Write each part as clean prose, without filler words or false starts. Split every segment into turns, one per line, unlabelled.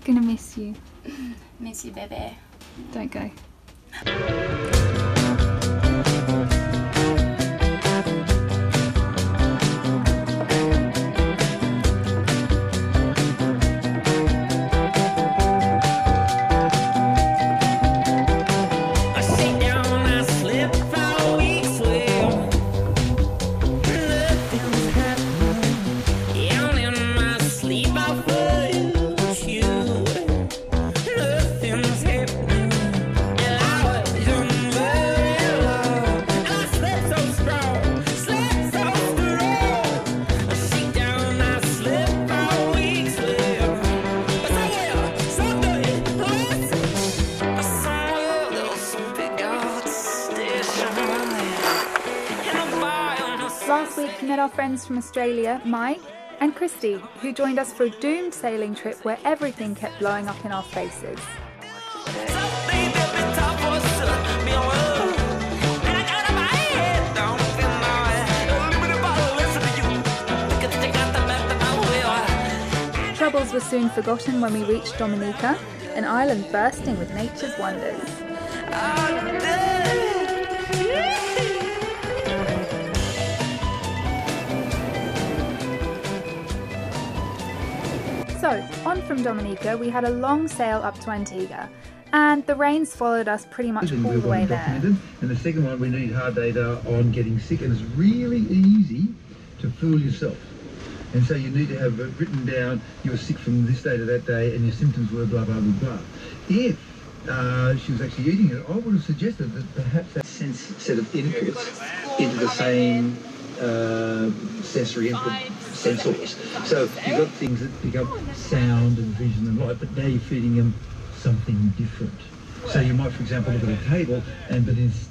Gonna miss you.
Miss you, baby.
Don't go. Last week we met our friends from Australia, Mike and Kristy, who joined us for a doomed sailing trip where everything kept blowing up in our faces. Troubles were soon forgotten when we reached Dominica, an island bursting with nature's wonders. So, on from Dominica, we had a long sail up to Antigua, and the rains followed us pretty much all the way there.
And the second one, we need hard data on getting sick, and it's really easy to fool yourself. And so you need to have written down you were sick from this day to that day, and your symptoms were blah, blah, blah, blah. If she was actually eating it, I would have suggested that perhaps that set of inputs into the same sensory input sensors. So you've got things that pick up sound and vision and light, but now you're feeding them something different. So you might, for example, look at a table and but it's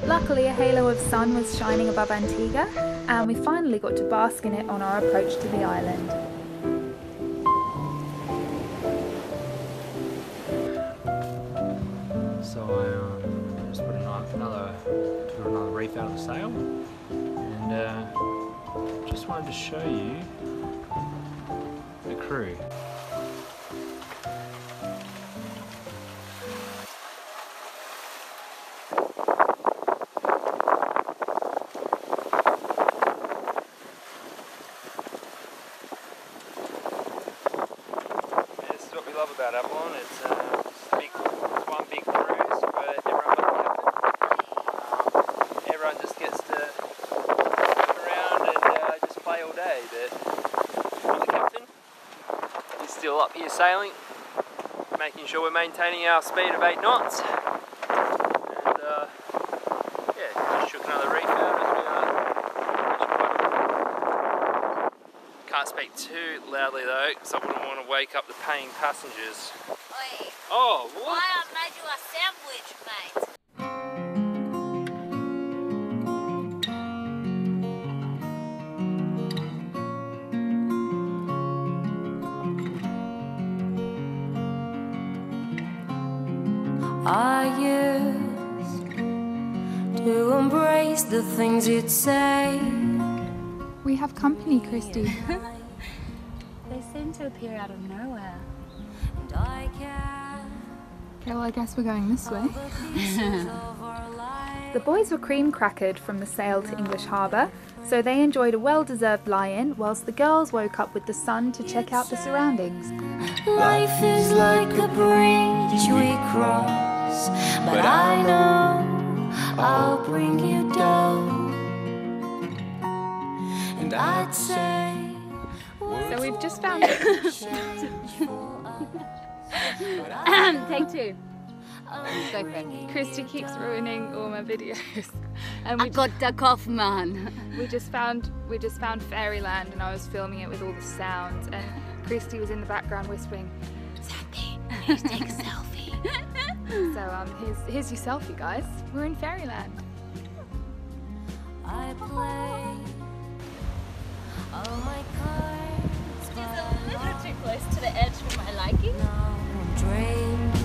Luckily, a halo of sun was shining above Antigua, and we finally got to bask in it on our approach to the island.
So I just put another reef out of the sail, and just wanted to show you the crew. About Avalon, it's one big cruise for everyone but the captain. Everyone just gets to come around and just play all day, but I'm the captain. He's still up here sailing, making sure we're maintaining our speed of 8 knots. And yeah, just shook another reef out as we can't speak too loudly though, because I wouldn't want to wake up the paying passengers.
Oi.
Oh, what?
Why I made you a sandwich, mate?
I used to embrace the things you'd say.
We have company, Kristy.
They seem to appear out of nowhere.
Okay, well I guess we're going this way. The boys were cream crackered from the sail to English Harbour, so they enjoyed a well-deserved lie-in whilst the girls woke up with the sun to check out the surroundings.
Life is like a bridge we cross, but I know I'll bring you down. And I'd say,
So we've just found
Take two. Go for it.
Kristy keeps ruining all my videos. And
I got the cough, man.
we just found fairyland, and I was filming it with all the sounds, and Kristy was in the background whispering, "Xanthe, please take a selfie." So here's your selfie, guys. We're in fairyland.
I play all my cards.
She's a little too close to the edge for my liking.
Drained,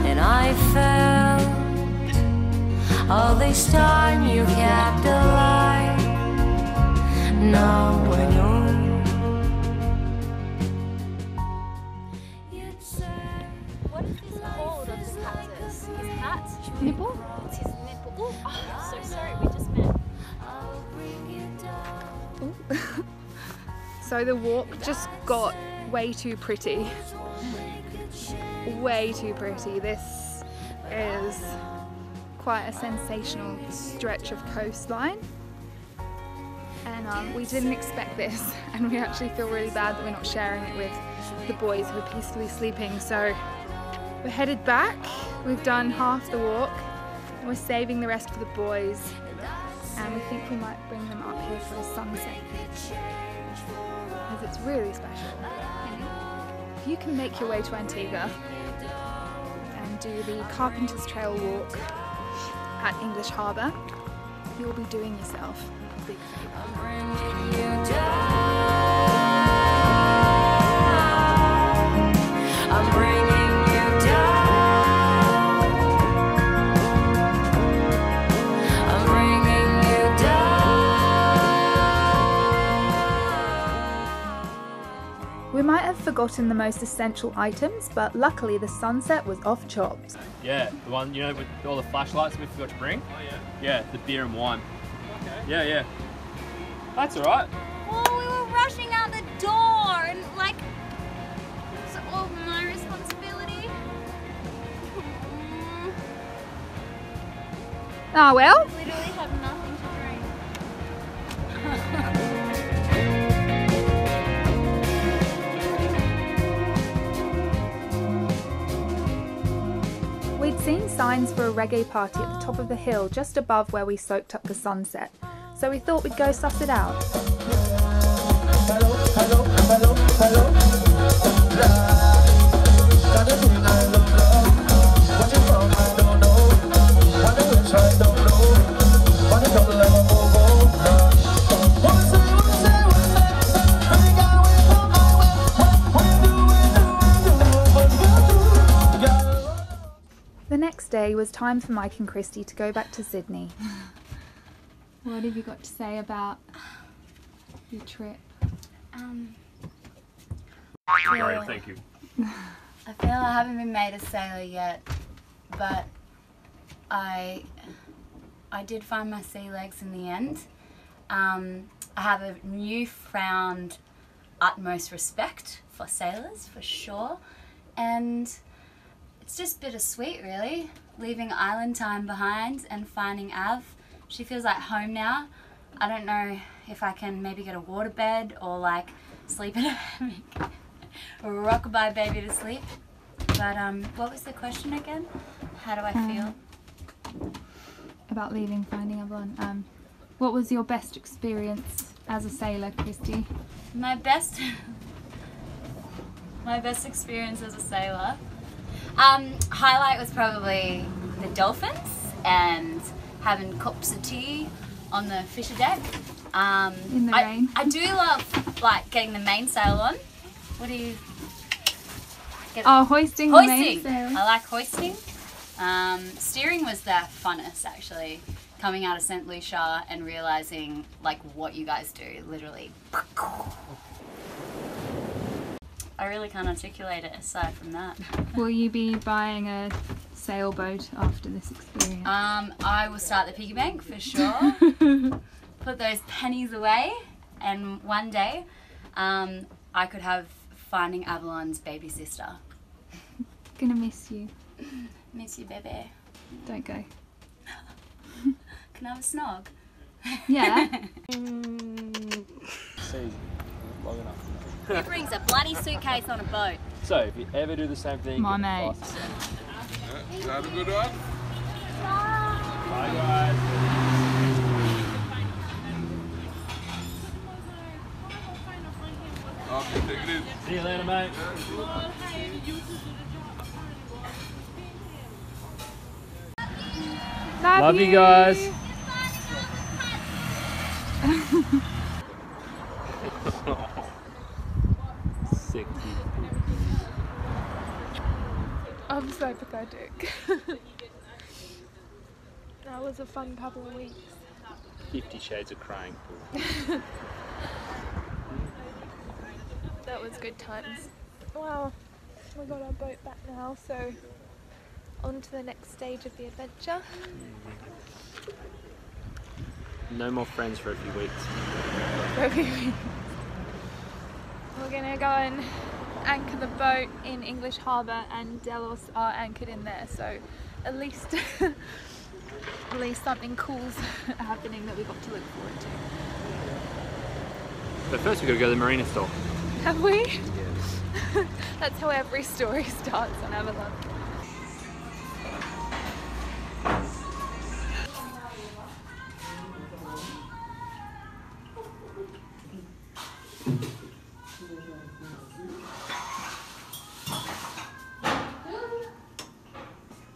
and I felt all this time you kept alive. Now I know you'd say.
What is this called of the cactus? His hat?
Nipple?
It's his nipple. Oh, I'm so sorry, we just met.
I'll bring you down.
So the walk just got way too pretty. Way too pretty. This is quite a sensational stretch of coastline. And we didn't expect this, and we actually feel really bad that we're not sharing it with the boys who are peacefully sleeping. So we're headed back. We've done half the walk, and we're saving the rest for the boys. And we think we might bring them up here for a sunset, because it's really special. If you can make your way to Antigua and do the Carpenter's Trail walk at English Harbour, you'll be doing yourself a big favour.
Bringing you down. I'm bringing you down. I'm bringing you down.
We might have forgotten the most essential items, but luckily the sunset was off chops.
Yeah, the one, you know, with all the flashlights we forgot to bring. Oh yeah? Yeah, the beer and wine. Okay. Yeah, yeah. That's alright.
Well, we were rushing out the door and like, it's all my responsibility.
Ah well.
Literally have nothing to drink.
We'd seen signs for a reggae party at the top of the hill just above where we soaked up the sunset, so we thought we'd go suss it out. The next day was time for Mike and Kristy to go back to Sydney. What have you got to say about your trip?
Great, thank you.
I feel I haven't been made a sailor yet, but I did find my sea legs in the end. I have a newfound utmost respect for sailors, for sure, and it's just bittersweet really, leaving island time behind and finding Av. She feels like home now. I don't know if I can maybe get a waterbed or like sleep in a hammock or a rockabye baby to sleep. But what was the question again? How do I feel?
About leaving, finding Avalon. What was your best experience as a sailor, Kristy?
My best experience as a sailor. Highlight was probably the dolphins and having cups of tea on the fisher deck.
In the rain.
I do love like getting the mainsail on. What do you get?
Oh, hoisting. The mainsail.
I like hoisting. Steering was the funnest actually. Coming out of St. Lucia and realizing like what you guys do, literally. I really can't articulate it aside from that.
Will you be buying a sailboat after this experience?
I will start the piggy bank for sure. Put those pennies away, and one day I could have Finding Avalon's baby sister.
Gonna miss you.
Miss you, baby.
Don't go.
Can I have a snog?
Yeah.
long enough.
Who brings a bloody suitcase on a boat?
So, if you ever do the same thing,
My
get the
mate.
fastest.
Have a good one.
Bye guys.
Okay, take it easy.
See you later, mate. Love you guys. Sick.
I'm so pathetic. That was a fun couple of weeks.
50 Shades of Crying.
That was good times. Well, we got our boat back now, so on to the next stage of the adventure.
No more friends for a few weeks.
We're gonna go and anchor the boat in English Harbour, and Delos are anchored in there, so at least at least something cool's happening that we've got to look forward to.
But first we've got to go to the marina store.
Have we?
Yes.
That's how every story starts on Avalon.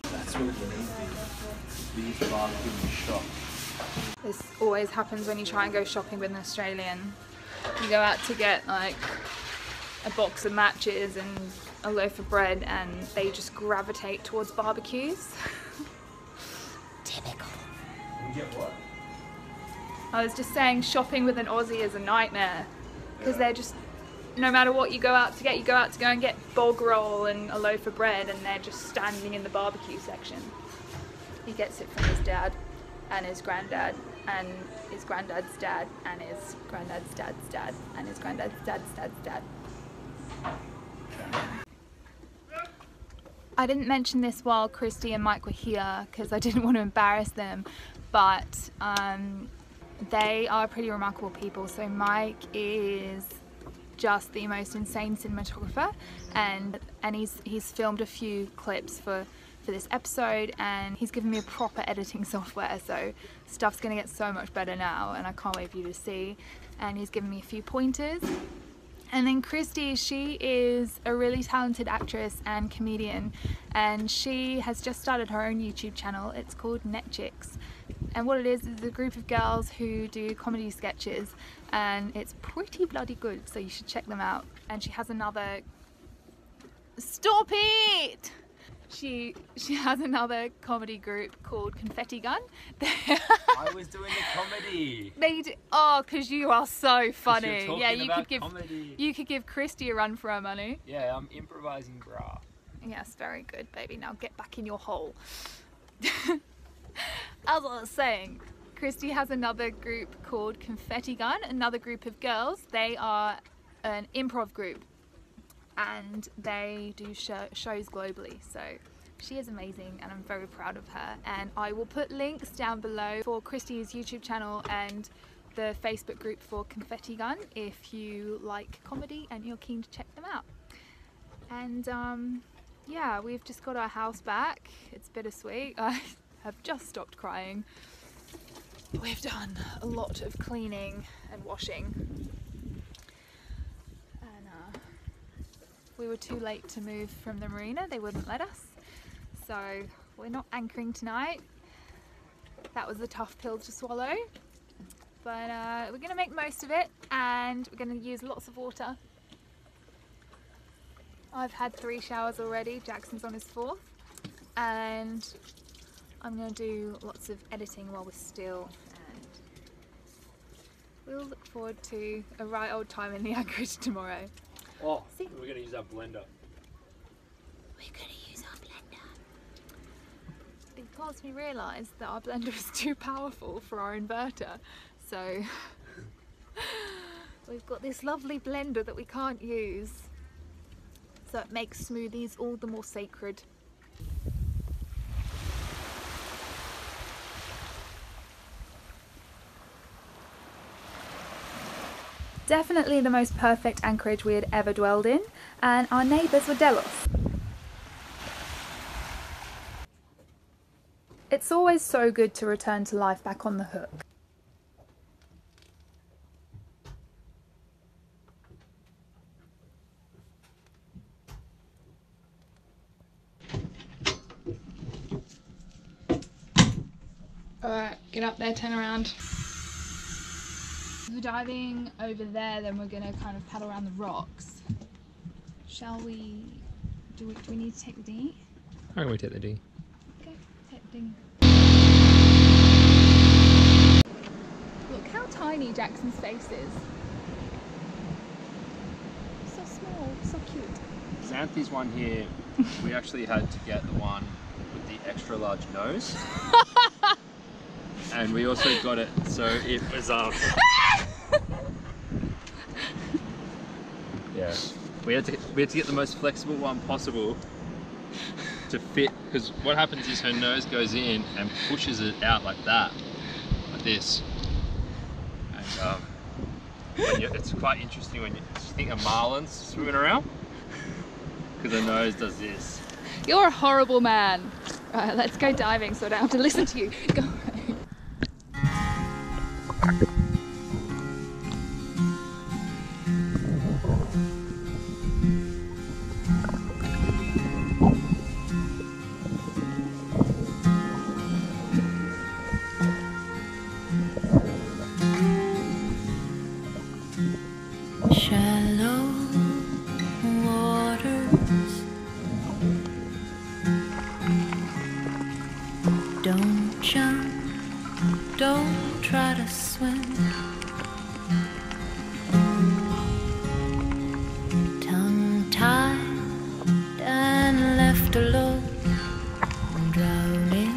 That's what these barbecuing shop.
This always happens when you try and go shopping with an Australian. You go out to get like a box of matches and a loaf of bread, and they just gravitate towards barbecues. Typical.
You get what?
I was just saying, shopping with an Aussie is a nightmare, because they're just, no matter what you go out to get, you go out to go and get bog roll and a loaf of bread, and they're just standing in the barbecue section. He gets it from his dad and his granddad and his granddad's dad and his granddad's dad's dad and his granddad's dad's dad's dad. I didn't mention this while Kristy and Mike were here because I didn't want to embarrass them, but they are pretty remarkable people. So Mike is just the most insane cinematographer, and he's filmed a few clips for this episode, and he's given me a proper editing software, so stuff's gonna get so much better now, and I can't wait for you to see. And he's given me a few pointers. And then Kristy, she is a really talented actress and comedian, and she has just started her own YouTube channel. It's called Net Chicks, and what it is a group of girls who do comedy sketches, and it's pretty bloody good, so you should check them out. And she has another... Stop it! She has another comedy group called Confetti Gun.
I was doing the comedy.
They do, oh, because you are so funny.
You're
Yeah,
talking
you
about
could give
comedy.
you could give Kristy a run for her money.
Yeah, I'm improvising, brah.
Yes, very good, baby. Now get back in your hole. As I was saying, Kristy has another group called Confetti Gun, another group of girls. They are an improv group, and they do shows globally, so she is amazing and I'm very proud of her. And I will put links down below for Kristy's YouTube channel and the Facebook group for Confetti Gun if you like comedy and you're keen to check them out. And yeah, we've just got our house back. It's bittersweet. I have just stopped crying. We've done a lot of cleaning and washing. We were too late to move from the marina, they wouldn't let us. So we're not anchoring tonight. That was a tough pill to swallow. But we're gonna make the most of it, and we're gonna use lots of water. I've had 3 showers already, Jackson's on his 4th. And I'm gonna do lots of editing while we're still, and we'll look forward to a right old time in the anchorage tomorrow.
Oh, we're going to use our blender.
We're going to use our blender. Because we realised that our blender is too powerful for our inverter. So we've got this lovely blender that we can't use. So it makes smoothies all the more sacred. Definitely the most perfect anchorage we had ever dwelled in, and our neighbours were Delos. It's always so good to return to life back on the hook. Alright, get up there, turn around. If we're diving over there, then we're gonna kind of paddle around the rocks. Shall we? Do we need to take the dinghy?
I reckon we take the dinghy.
Okay, take the dinghy. Look how tiny Jackson's face is. So small, so cute.
Xanthe's one here, we actually had to get the one with the extra large nose. And we also got it so it was yeah, we had to get the most flexible one possible to fit, because what happens is her nose goes in and pushes it out like that, like this, and it's quite interesting when you think of marlins swimming around, because her nose does this.
You're a horrible man. Right, let's go diving so I don't have to listen to you. Go.
Shallow waters, don't jump, don't try to swim. Tongue-tied and left alone, drowning.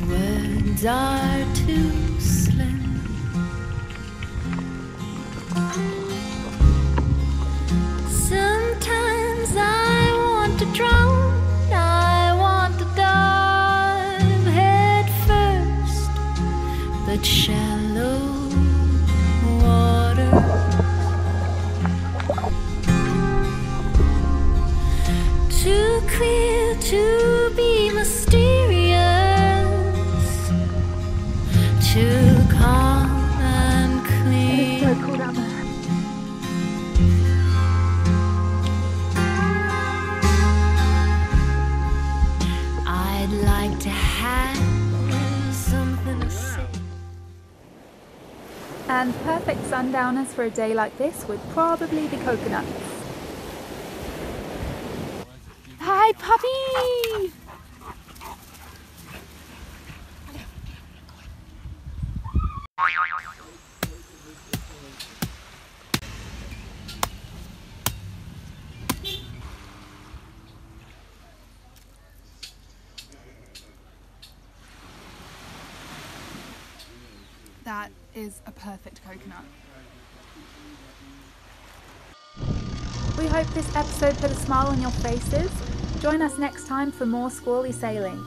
Words are too slim. Sometimes I want to drown, I want to dive head first, but shallow water too clear to be mysterious, too calm and clean.
So cool down there.
I'd like to have something to say.
And perfect sundowners for a day like this would probably be coconuts. Hi, puppy! That is a perfect coconut. We hope this episode put a smile on your faces. Join us next time for more squally sailing.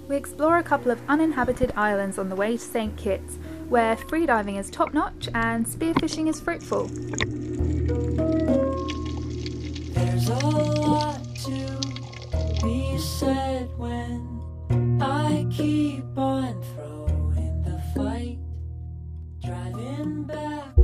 We explore a couple of uninhabited islands on the way to St. Kitts, where freediving is top-notch and spearfishing is fruitful.
There's a lot to be said when I keep on throwing the fight, driving back.